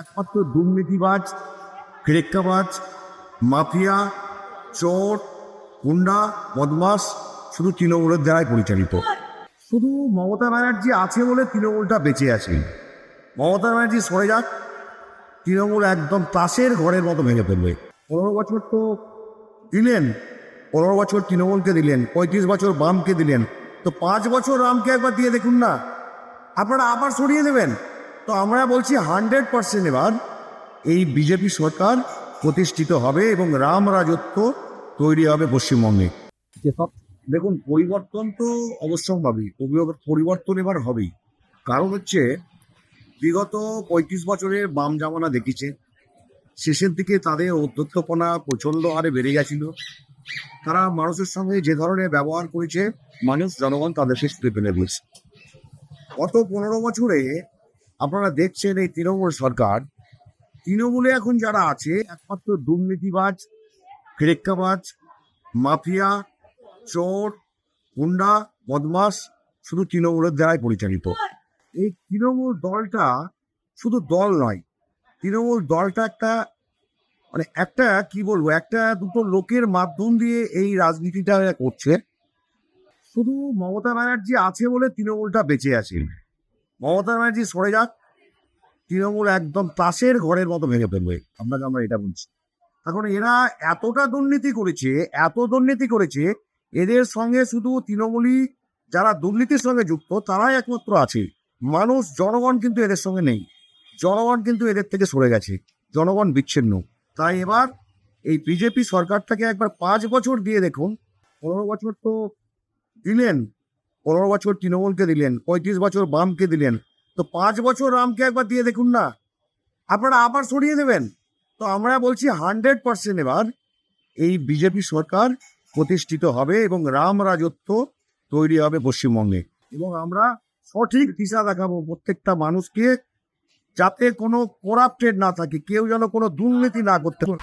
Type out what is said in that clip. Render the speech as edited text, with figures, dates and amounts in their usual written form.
একমাত্র দুর্নীতিবাজ, ক্রেক্কাবাজ, মাফিয়া, চোর, গুন্ডা, বদমাস শুধু তৃণমূলের দ্বারাই পরিচালিত। শুধু মমতা ব্যানার্জি আছে বলে তৃণমূলটা বেঁচে আছে। মমতা ব্যানার্জি সরে যাক, তৃণমূল একদম তাসের ঘরের মতো ভেঙে ফেলবে। 15 বছর তো দিলেন, 15 বছর তৃণমূলকে দিলেন, 35 বছর বামকে দিলেন, তো 5 বছর রামকে একবার দিয়ে দেখুন না, আপনারা আবার সরিয়ে দেবেন। তো আমরা বলছি 100% এবার এই বিজেপি সরকার প্রতিষ্ঠিত হবে এবং রাম রাজত্ব তৈরি হবে পশ্চিমবঙ্গে। দেখুন, পরিবর্তন তো অবশ্যম্ভাবী, পরিবর্তন এবার হবেই। কারণ হচ্ছে বিগত 35 বছরের বাম জামানা দেখেছে, শেষের দিকে তাদের ঔদ্ধত্যপনা প্রচণ্ড হারে বেড়ে গেছিল। তারা মানুষের সঙ্গে যে ধরনের ব্যবহার করেছে, মানুষ জনগণ তাদেরকে স্ত্রী ফেলে দিয়েছে। গত 15 বছরে আপনারা দেখছেন এই তৃণমূল সরকার, তৃণমূলে এখন যারা আছে একমাত্র দুর্নীতিবাজ, ক্রেক্কাবাজ, মাফিয়া, চোর, গুন্ডা, বদমাস শুধু তৃণমূলের দ্বারাই পরিচালিত। এই তৃণমূল দলটা শুধু দল নয়, তৃণমূল দলটা একটা কি বলবো, একটা দুটো লোকের মাধ্যম দিয়ে এই রাজনীতিটা করছে। শুধু মমতা ব্যানার্জি আছে বলে তৃণমূলটা বেঁচে আছে। মমতা ব্যানার্জি সরে যাক, তৃণমূল একদম তাসের ঘরের মতো ভেঙে ফেলবে। আমরা এটা বলছি। এখন এরা এতটা দুর্নীতি করেছে, এদের সঙ্গে শুধু তৃণমূলই যারা দুর্নীতির সঙ্গে যুক্ত তারাই একমাত্র আছে। জনগণ কিন্তু এদের সঙ্গে নেই। জনগণ কিন্তু এদের থেকে সরে গেছে, জনগণ বিচ্ছিন্ন। তাই এবার এই বিজেপি সরকারটাকে একবার 5 বছর দিয়ে দেখুন। 15 বছর তো দিলেন, 15 বছর তৃণমূলকে দিলেন, 35 বছর বামকে দিলেন, তো 5 বছর রামকে একবার দিয়ে দেখুন না, আপনারা আবার সরিয়ে দেবেন। তো আমরা বলছি 100% এবার এই বিজেপি সরকার প্রতিষ্ঠিত হবে এবং রাম রাজত্ব তৈরি হবে পশ্চিমবঙ্গে। এবং আমরা সঠিক দিশা দেখাবো প্রত্যেকটা মানুষকে, যাতে কোনো করাপ্টেড না থাকে, কেউ যেন কোনো দুর্নীতি না করতে পারে।